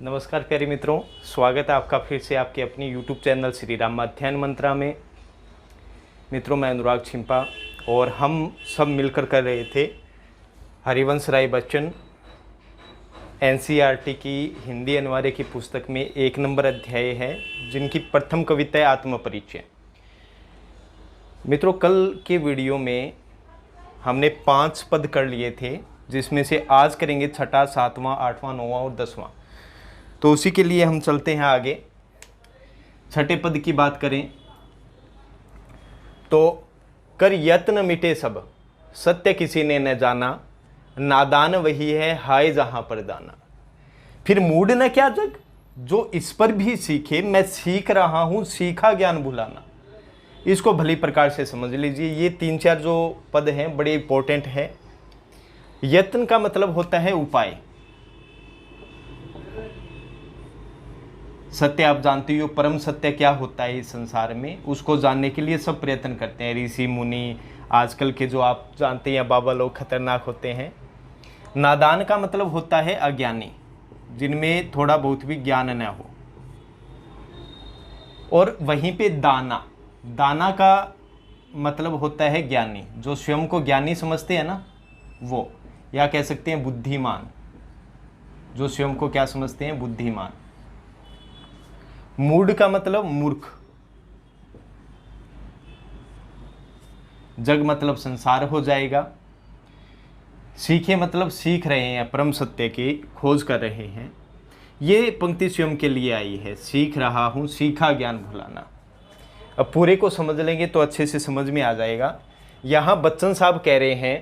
नमस्कार प्यारे मित्रों, स्वागत है आपका फिर से आपके अपनी यूट्यूब चैनल श्री राम अध्ययन मंत्रा में। मित्रों, मैं अनुराग छिंपा और हम सब मिलकर कर रहे थे हरिवंश राय बच्चन एनसीईआरटी की हिंदी अनिवार्य की पुस्तक में 1 नंबर अध्याय है, जिनकी प्रथम कविता है आत्मपरिचय। मित्रों, कल के वीडियो में हमने 5 पद कर लिए थे, जिसमें से आज करेंगे 6वां, 7वां, 8वां, 9वां और 10वां। तो उसी के लिए हम चलते हैं आगे। 6ठे पद की बात करें तो कर यत्न मिटे सब, सत्य किसी ने न जाना, नादान वही है हाय जहां पर दाना। फिर मूड न क्या जग, जो इस पर भी सीखे, मैं सीख रहा हूं सीखा ज्ञान भुलाना। इसको भली प्रकार से समझ लीजिए। ये 3-4 जो पद हैं बड़े इंपॉर्टेंट है। यत्न का मतलब होता है उपाय। सत्य आप जानते हो, परम सत्य क्या होता है इस संसार में, उसको जानने के लिए सब प्रयत्न करते हैं। ऋषि मुनि, आजकल के जो आप जानते हैं बाबा लोग खतरनाक होते हैं। नादान का मतलब होता है अज्ञानी, जिनमें थोड़ा बहुत भी ज्ञान न हो। और वहीं पे दाना, दाना का मतलब होता है ज्ञानी, जो स्वयं को ज्ञानी समझते हैं ना वो, या कह सकते हैं बुद्धिमान, जो स्वयं को क्या समझते हैं, बुद्धिमान। मूड का मतलब मूर्ख, जग मतलब संसार हो जाएगा। सीखे मतलब सीख रहे हैं, परम सत्य की खोज कर रहे हैं। ये पंक्ति स्वयं के लिए आई है, सीख रहा हूं सीखा ज्ञान भुलाना। अब पूरे को समझ लेंगे तो अच्छे से समझ में आ जाएगा। यहां बच्चन साहब कह रहे हैं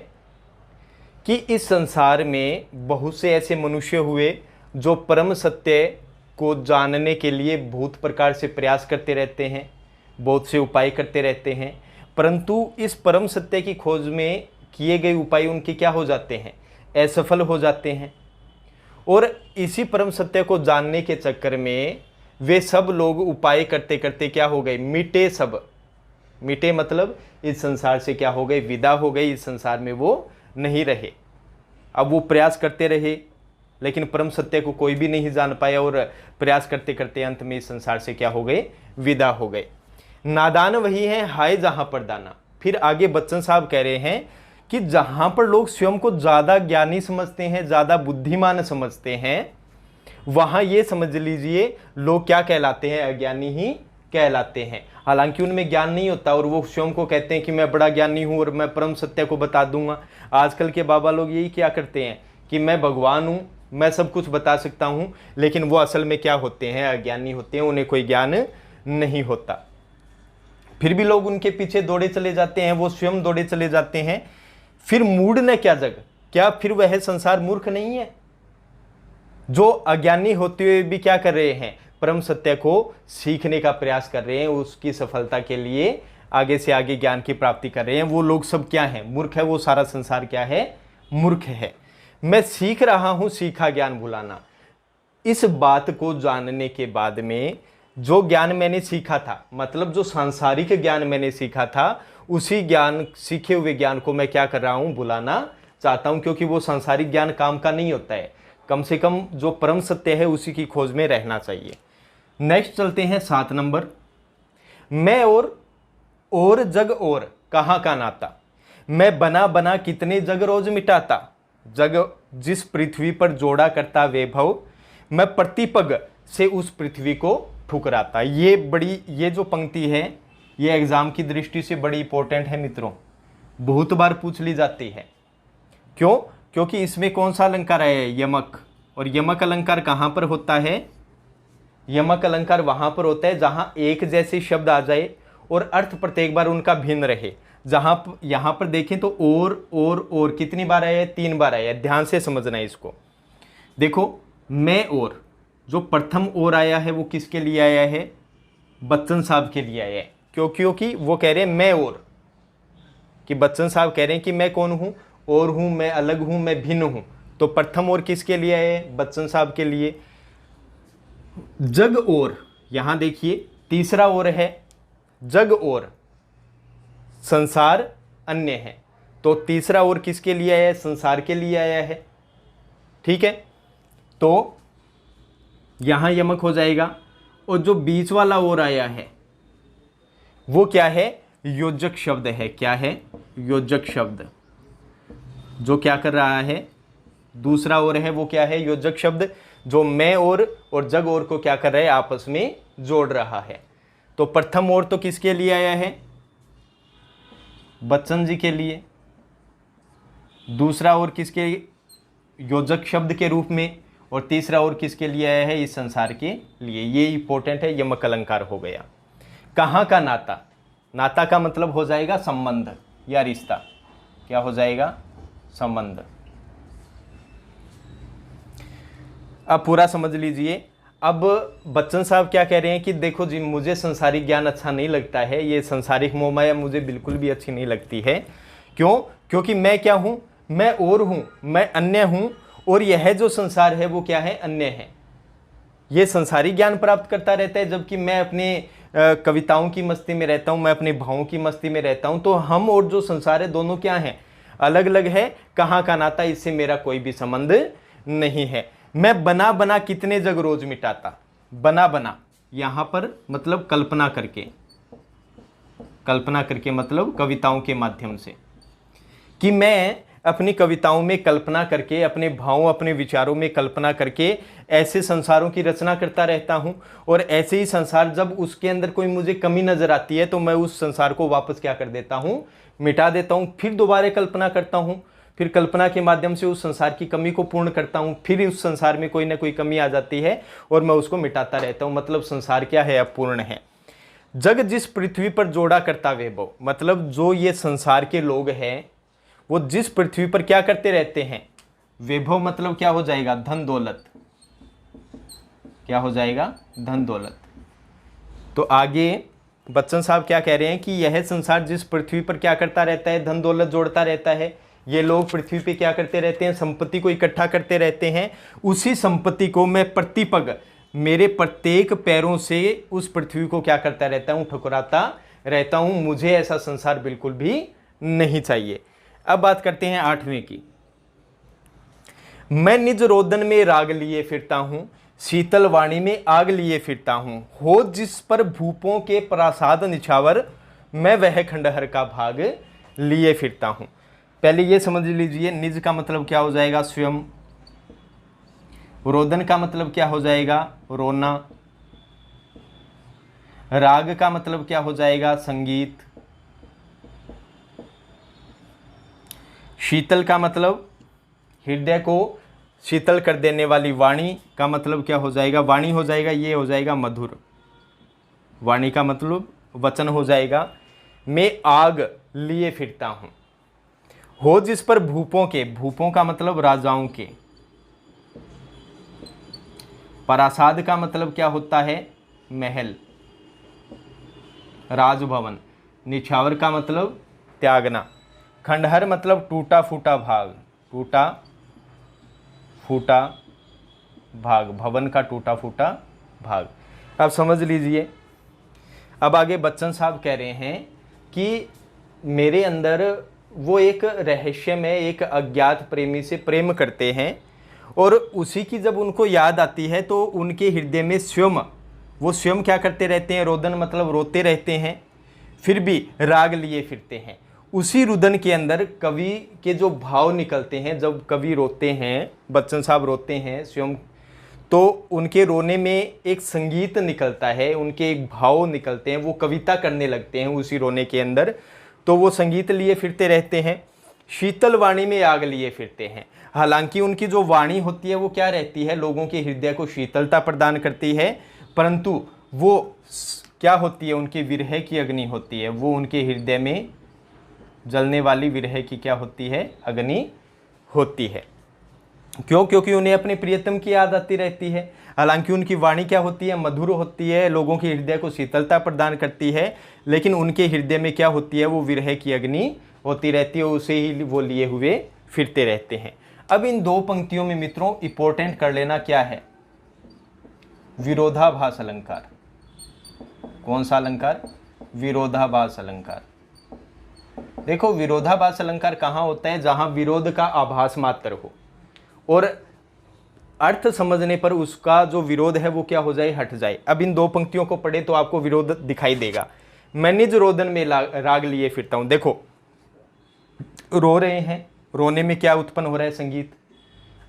कि इस संसार में बहुत से ऐसे मनुष्य हुए जो परम सत्य को जानने के लिए बहुत प्रकार से प्रयास करते रहते हैं, बहुत से उपाय करते रहते हैं, परंतु इस परम सत्य की खोज में किए गए उपाय उनके क्या हो जाते हैं, असफल हो जाते हैं। और इसी परम सत्य को जानने के चक्कर में वे सब लोग उपाय करते करते क्या हो गए, मिटे सब। मिटे मतलब इस संसार से क्या हो गए, विदा हो गए, इस संसार में वो नहीं रहे। अब वो प्रयास करते रहे लेकिन परम सत्य को कोई भी नहीं जान पाया, और प्रयास करते करते अंत में इस संसार से क्या हो गए, विदा हो गए। नादान वही है हाय जहां पर दाना। फिर आगे बच्चन साहब कह रहे हैं कि जहां पर लोग स्वयं को ज्यादा ज्ञानी समझते हैं, ज्यादा बुद्धिमान समझते हैं, वहां ये समझ लीजिए लोग क्या कहलाते हैं, अज्ञानी ही कहलाते हैं। हालांकि उनमें ज्ञान नहीं होता और वो स्वयं को कहते हैं कि मैं बड़ा ज्ञानी हूं और मैं परम सत्य को बता दूंगा। आजकल के बाबा लोग यही क्या करते हैं कि मैं भगवान हूं, मैं सब कुछ बता सकता हूं, लेकिन वो असल में क्या होते हैं, अज्ञानी होते हैं, उन्हें कोई ज्ञान नहीं होता। फिर भी लोग उनके पीछे दौड़े चले जाते हैं, वो स्वयं दौड़े चले जाते हैं। फिर मूड ने क्या जग, क्या फिर वह संसार मूर्ख नहीं है, जो अज्ञानी होते हुए भी क्या कर रहे हैं, परम सत्य को सीखने का प्रयास कर रहे हैं, उसकी सफलता के लिए आगे से आगे ज्ञान की प्राप्ति कर रहे हैं। वो लोग सब क्या है, मूर्ख है। वो सारा संसार क्या है, मूर्ख है। मैं सीख रहा हूं सीखा ज्ञान भुलाना। इस बात को जानने के बाद में जो ज्ञान मैंने सीखा था, मतलब जो सांसारिक ज्ञान मैंने सीखा था, उसी ज्ञान, सीखे हुए ज्ञान को मैं क्या कर रहा हूं, भुलाना चाहता हूं, क्योंकि वो सांसारिक ज्ञान काम का नहीं होता है। कम से कम जो परम सत्य है उसी की खोज में रहना चाहिए। नेक्स्ट चलते हैं 7 नंबर। मैं और जग और कहाँ का नाता, मैं बना बना कितने जग रोज मिटाता, जग जिस पृथ्वी पर जोड़ा करता वैभव, मैं प्रतिपग से उस पृथ्वी को ठुकराता। ये जो पंक्ति है ये एग्जाम की दृष्टि से बड़ी इंपॉर्टेंट है मित्रों, बहुत बार पूछ ली जाती है। क्यों? क्योंकि इसमें कौन सा अलंकार है, यमक। और यमक अलंकार कहां पर होता है, यमक अलंकार वहां पर होता है जहां एक जैसे शब्द आ जाए और अर्थ प्रत्येक बार उनका भिन्न रहे। जहां यहां पर देखें तो और कितनी बार आया है, 3 बार आया है। ध्यान से समझना है इसको। देखो, मैं और जो प्रथम और आया है वो किसके लिए आया है, बच्चन साहब के लिए आया है। क्योंकि वो कह रहे हैं मैं और, कि बच्चन साहब कह रहे हैं कि मैं कौन हूं, और हूं, मैं अलग हूं, मैं भिन्न हूं। तो प्रथम और किसके लिए आया है, बच्चन साहब के लिए। जग और, यहां देखिए तीसरा और है, जग और संसार अन्य है। तो तीसरा और किसके लिए आया है, संसार के लिए आया है। ठीक है, तो यहाँ यमक हो जाएगा, और जो बीच वाला और आया है वो क्या है, योजक शब्द है। क्या है, योजक शब्द। जो क्या कर रहा है, दूसरा और है वो क्या है, योजक शब्द, जो मैं और जग और को क्या कर रहा है, आपस में जोड़ रहा है। तो प्रथम और तो किसके लिए आया है, बच्चन जी के लिए। दूसरा और किसके, योजक शब्द के रूप में। और तीसरा और किसके लिए आया है, इस संसार के लिए। ये इंपॉर्टेंट है, यमक अलंकार हो गया। कहाँ का नाता, नाता का मतलब हो जाएगा संबंध या रिश्ता। क्या हो जाएगा, संबंध। अब पूरा समझ लीजिए। अब बच्चन साहब क्या कह रहे हैं कि देखो जी, मुझे संसारिक ज्ञान अच्छा नहीं लगता है, ये संसारिक मोह माया मुझे बिल्कुल भी अच्छी नहीं लगती है। क्यों, क्योंकि मैं क्या हूं, मैं और हूं, मैं अन्य हूं, और यह जो संसार है वो क्या है, अन्य है। ये संसारिक ज्ञान प्राप्त करता रहता है, जबकि मैं अपने कविताओं की मस्ती में रहता हूं, मैं अपने भावों की मस्ती में रहता हूं। तो हम और जो संसार है दोनों क्या हैं, अलग अलग है। कहाँ का नाता, इससे मेरा कोई भी संबंध नहीं है। मैं बना बना कितने जग रोज मिटाता, बना बना यहां पर मतलब कल्पना करके, कल्पना करके मतलब कविताओं के माध्यम से, कि मैं अपनी कविताओं में कल्पना करके, अपने भावों अपने विचारों में कल्पना करके ऐसे संसारों की रचना करता रहता हूं। और ऐसे ही संसार, जब उसके अंदर कोई मुझे कमी नजर आती है तो मैं उस संसार को वापस क्या कर देता हूं, मिटा देता हूं। फिर दोबारा कल्पना करता हूं, फिर कल्पना के माध्यम से उस संसार की कमी को पूर्ण करता हूं। फिर उस संसार में कोई ना कोई कमी आ जाती है और मैं उसको मिटाता रहता हूं। मतलब संसार क्या है, अपूर्ण है। जग जिस पृथ्वी पर जोड़ा करता वैभव, मतलब जो ये संसार के लोग हैं वो जिस पृथ्वी पर क्या करते रहते हैं, वैभव मतलब क्या हो जाएगा, धन दौलत। क्या हो जाएगा, धन दौलत। तो आगे बच्चन साहब क्या कह रहे हैं कि यह संसार जिस पृथ्वी पर क्या करता रहता है, धन दौलत जोड़ता रहता है। ये लोग पृथ्वी पे क्या करते रहते हैं, संपत्ति को इकट्ठा करते रहते हैं। उसी संपत्ति को मैं प्रतिपग मेरे प्रत्येक पैरों से उस पृथ्वी को क्या करता रहता हूं, ठुकराता रहता हूं। मुझे ऐसा संसार बिल्कुल भी नहीं चाहिए। अब बात करते हैं 8वें की। मैं निज रोदन में राग लिए फिरता हूं, शीतल वाणी में आग लिए फिरता हूं। हो जिस पर भूपों के प्रासाद निछावर, मैं वह खंडहर का भाग लिए फिरता हूं। पहले ये समझ लीजिए, निज का मतलब क्या हो जाएगा, स्वयं। रोदन का मतलब क्या हो जाएगा, रोना। राग का मतलब क्या हो जाएगा, संगीत। शीतल का मतलब हृदय को शीतल कर देने वाली। वाणी का मतलब क्या हो जाएगा, वाणी हो जाएगा, ये हो जाएगा मधुर। वाणी का मतलब वचन हो जाएगा। मैं आग लिए फिरता हूं। हो जिस पर भूपों के, भूपों का मतलब राजाओं के। प्रासाद का मतलब क्या होता है, महल, राजभवन। निछावर का मतलब त्यागना। खंडहर मतलब टूटा फूटा भाग, टूटा फूटा भाग, भवन का टूटा फूटा भाग। अब समझ लीजिए। अब आगे बच्चन साहब कह रहे हैं कि मेरे अंदर वो एक रहस्य में एक अज्ञात प्रेमी से प्रेम करते हैं, और उसी की जब उनको याद आती है तो उनके हृदय में स्वयं, वो स्वयं क्या करते रहते हैं, रोदन मतलब रोते रहते हैं, फिर भी राग लिए फिरते हैं। उसी रुदन के अंदर कवि के जो भाव निकलते हैं, जब कवि रोते हैं, बच्चन साहब रोते हैं स्वयं, तो उनके रोने में एक संगीत निकलता है, उनके एक भाव निकलते हैं, वो कविता करने लगते हैं उसी रोने के अंदर। तो वो संगीत लिए फिरते रहते हैं। शीतल वाणी में आग लिए फिरते हैं। हालांकि उनकी जो वाणी होती है वो क्या रहती है, लोगों के हृदय को शीतलता प्रदान करती है, परंतु वो क्या होती है, उनकी विरह की अग्नि होती है। वो उनके हृदय में जलने वाली विरह की क्या होती है, अग्नि होती है। क्यों, क्योंकि उन्हें अपने प्रियतम की याद आती रहती है। हालांकि उनकी वाणी क्या होती है, मधुर होती है, लोगों के हृदय को शीतलता प्रदान करती है, लेकिन उनके हृदय में क्या होती है, वो विरह की अग्नि होती रहती है, उसे ही वो लिए हुए फिरते रहते हैं। अब इन दो पंक्तियों में मित्रों इंपॉर्टेंट कर लेना क्या है, विरोधाभास अलंकार। कौन सा अलंकार, विरोधाभास अलंकार। देखो विरोधाभास अलंकार कहाँ होता है, जहां विरोध का आभास मात्र हो और अर्थ समझने पर उसका जो विरोध है वो क्या हो जाए, हट जाए। अब इन दो पंक्तियों को पढ़े तो आपको विरोध दिखाई देगा। मैं निज रोदन में राग लिए फिरता हूं। देखो, रो रहे हैं, रोने में क्या उत्पन्न हो रहा है, संगीत।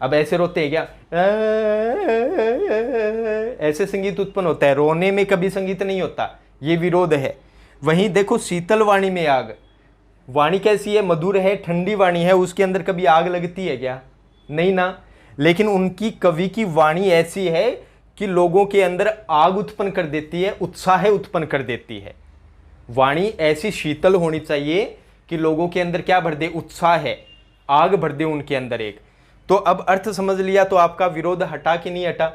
अब ऐसे रोते हैं क्या, ऐसे संगीत उत्पन्न होता है, रोने में कभी संगीत नहीं होता, ये विरोध है। वहीं देखो, शीतल वाणी में आग, वाणी कैसी है, मधुर है, ठंडी वाणी है, उसके अंदर कभी आग लगती है क्या, नहीं ना। लेकिन उनकी कवि की वाणी ऐसी है कि लोगों के अंदर आग उत्पन्न कर देती है, उत्साह उत्पन्न कर देती है। वाणी ऐसी शीतल होनी चाहिए कि लोगों के अंदर क्या भर दे, उत्साह है, आग भर दे उनके अंदर एक। तो अब अर्थ समझ लिया तो आपका विरोध हटा कि नहीं हटा।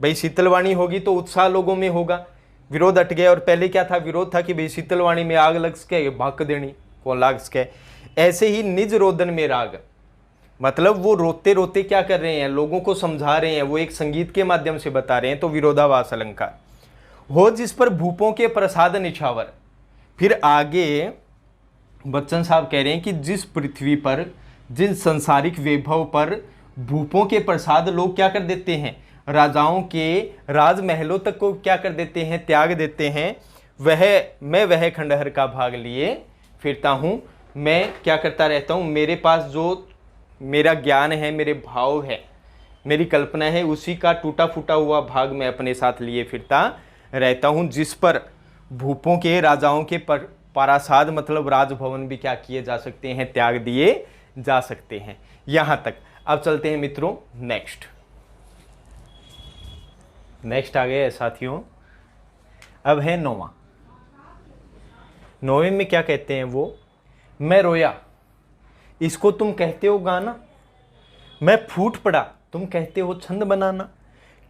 भाई शीतल वाणी होगी तो उत्साह लोगों में होगा, विरोध हट गया। और पहले क्या था, विरोध था कि भाई शीतल वाणी में आग लग सके, भाग देनी, कौन लाग सके। ऐसे ही निज रोदन में राग, मतलब वो रोते रोते क्या कर रहे हैं, लोगों को समझा रहे हैं, वो एक संगीत के माध्यम से बता रहे हैं। तो विरोधाभास अलंकार हो जिस पर भूपों के प्रसाद निछावर। फिर आगे बच्चन साहब कह रहे हैं कि जिस पृथ्वी पर, जिस संसारिक वैभव पर भूपों के प्रसाद लोग क्या कर देते हैं, राजाओं के राजमहलों तक को क्या कर देते हैं, त्याग देते हैं, मैं वह खंडहर का भाग लिए फिरता हूँ। मैं क्या करता रहता हूँ, मेरे पास जो मेरा ज्ञान है, मेरे भाव है, मेरी कल्पना है, उसी का टूटा फूटा हुआ भाग मैं अपने साथ लिए फिरता रहता हूँ। जिस पर भूपों के, राजाओं के पारासाद मतलब राजभवन भी क्या किए जा सकते हैं, त्याग दिए जा सकते हैं। यहाँ तक। अब चलते हैं मित्रों नेक्स्ट आ गए साथियों। अब है नौवां। नौवें में क्या कहते हैं वो, मैं रोया इसको तुम कहते हो गाना, मैं फूट पड़ा तुम कहते हो छंद बनाना,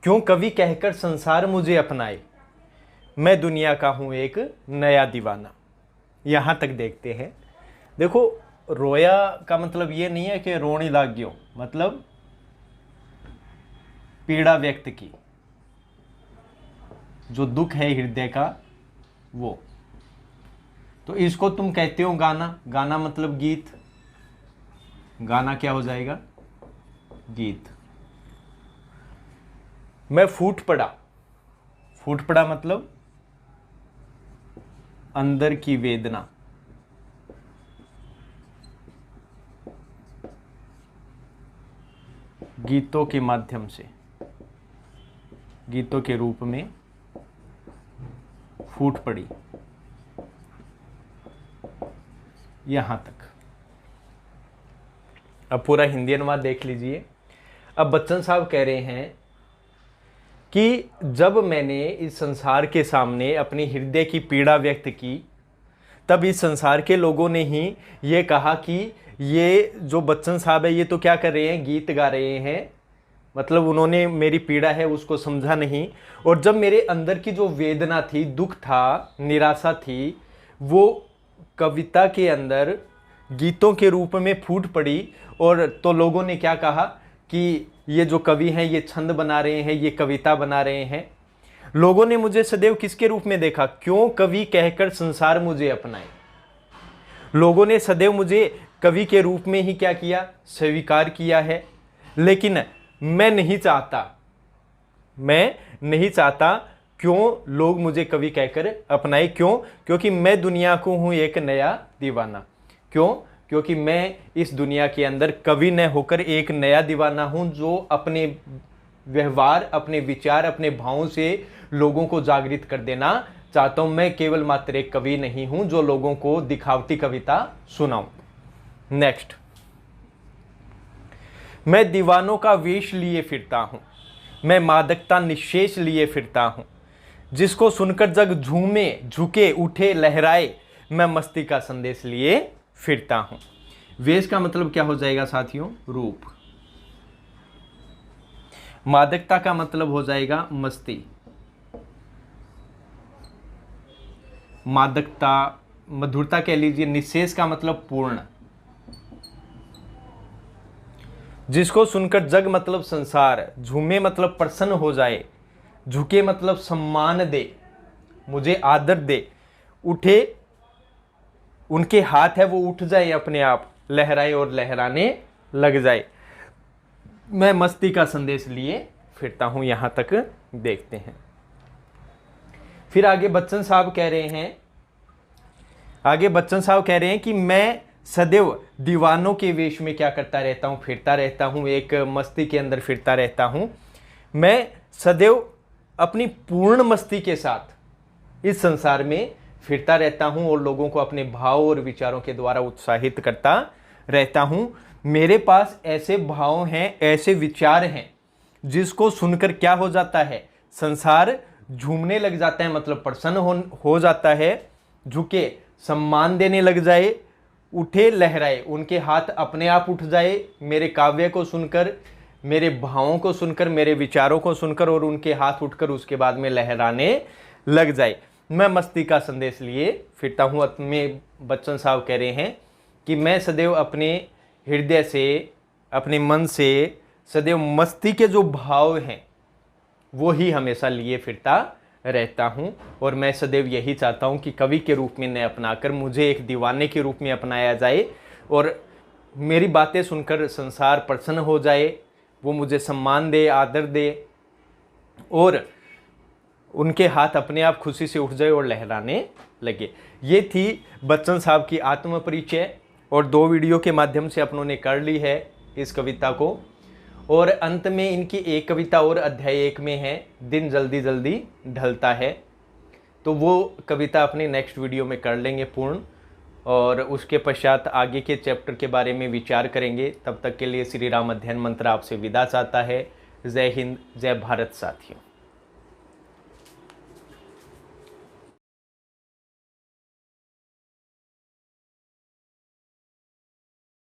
क्यों कवि कहकर संसार मुझे अपनाए, मैं दुनिया का हूं एक नया दीवाना। यहां तक देखते हैं। देखो, रोया का मतलब ये नहीं है कि रोने लाग गयो, मतलब पीड़ा व्यक्त की, जो दुख है हृदय का वो। तो इसको तुम कहते हो गाना, गाना मतलब गीत, गाना क्या हो जाएगा, गीत। मैं फूट पड़ा मतलब अंदर की वेदना, गीतों के माध्यम से, गीतों के रूप में फूट पड़ी। यहां तक। अब पूरा हिंदी अनुवाद देख लीजिए। अब बच्चन साहब कह रहे हैं कि जब मैंने इस संसार के सामने अपनी हृदय की पीड़ा व्यक्त की, तब इस संसार के लोगों ने ही ये कहा कि ये जो बच्चन साहब है ये तो क्या कर रहे हैं, गीत गा रहे हैं, मतलब उन्होंने मेरी पीड़ा है उसको समझा नहीं। और जब मेरे अंदर की जो वेदना थी, दुख था, निराशा थी, वो कविता के अंदर गीतों के रूप में फूट पड़ी। और तो लोगों ने क्या कहा कि ये जो कवि हैं ये छंद बना रहे हैं, ये कविता बना रहे हैं। लोगों ने मुझे सदैव किसके रूप में देखा, क्यों कवि कहकर संसार मुझे अपनाए। लोगों ने सदैव मुझे कवि के रूप में ही क्या किया, स्वीकार किया है। लेकिन मैं नहीं चाहता क्यों लोग मुझे कवि कहकर अपनाए। क्यों? क्योंकि मैं दुनिया को हूं एक नया दीवाना। क्यों? क्योंकि मैं इस दुनिया के अंदर कवि न होकर एक नया दीवाना हूं, जो अपने व्यवहार, अपने विचार, अपने भावों से लोगों को जागृत कर देना चाहता हूं। मैं केवल मात्र एक कवि नहीं हूं जो लोगों को दिखावटी कविता सुनाऊं। नेक्स्ट, मैं दीवानों का वेश लिए फिरता हूं, मैं मादकता निशेष लिए फिरता हूं, जिसको सुनकर जग झूमे, झुके, उठे, लहराए, मैं मस्ती का संदेश लिए फिरता हूं। वेश का मतलब क्या हो जाएगा साथियों, रूप। मादकता का मतलब हो जाएगा मस्ती। मादकता, मधुरता कह लीजिए। निशेष का मतलब पूर्ण। जिसको सुनकर जग मतलब संसार, झूमे मतलब प्रसन्न हो जाए, झुके मतलब सम्मान दे, मुझे आदर दे, उठे, उनके हाथ है वो उठ जाए अपने आप, लहराए और लहराने लग जाए, मैं मस्ती का संदेश लिए फिरता हूँ, यहाँ तक देखते हैं। फिर आगे बच्चन साहब कह रहे हैं कि मैं सदैव दीवानों के वेश में क्या करता रहता हूँ, फिरता रहता हूँ, एक मस्ती के अंदर फिरता रहता हूँ। मैं सदैव अपनी पूर्ण मस्ती के साथ इस संसार में फिरता रहता हूँ और लोगों को अपने भाव और विचारों के द्वारा उत्साहित करता रहता हूँ। मेरे पास ऐसे भाव हैं, ऐसे विचार हैं जिसको सुनकर क्या हो जाता है, संसार झूमने लग जाता है, मतलब प्रसन्न हो जाता है, झुके सम्मान देने लग जाए, उठे लहराए, उनके हाथ अपने आप उठ जाए मेरे काव्य को सुनकर, मेरे भावों को सुनकर, मेरे विचारों को सुनकर, और उनके हाथ उठकर उसके बाद में लहराने लग जाए। मैं मस्ती का संदेश लिए फिरता हूँ। में बच्चन साहब कह रहे हैं कि मैं सदैव अपने हृदय से, अपने मन से सदैव मस्ती के जो भाव हैं वो ही हमेशा लिए फिरता रहता हूँ। और मैं सदैव यही चाहता हूँ कि कवि के रूप में न अपनाकर मुझे एक दीवाने के रूप में अपनाया जाए और मेरी बातें सुनकर संसार प्रसन्न हो जाए, वो मुझे सम्मान दे, आदर दे, और उनके हाथ अपने आप खुशी से उठ जाए और लहराने लगे। ये थी बच्चन साहब की आत्म परिचय, और 2 वीडियो के माध्यम से अपनों ने कर ली है इस कविता को। और अंत में इनकी एक कविता और अध्याय 1 में है, दिन जल्दी जल्दी ढलता है, तो वो कविता अपनी नेक्स्ट वीडियो में कर लेंगे पूर्ण, और उसके पश्चात आगे के चैप्टर के बारे में विचार करेंगे। तब तक के लिए श्री राम अध्ययन मंत्र आपसे विदा चाहता है। जय हिंद, जय भारत साथियों।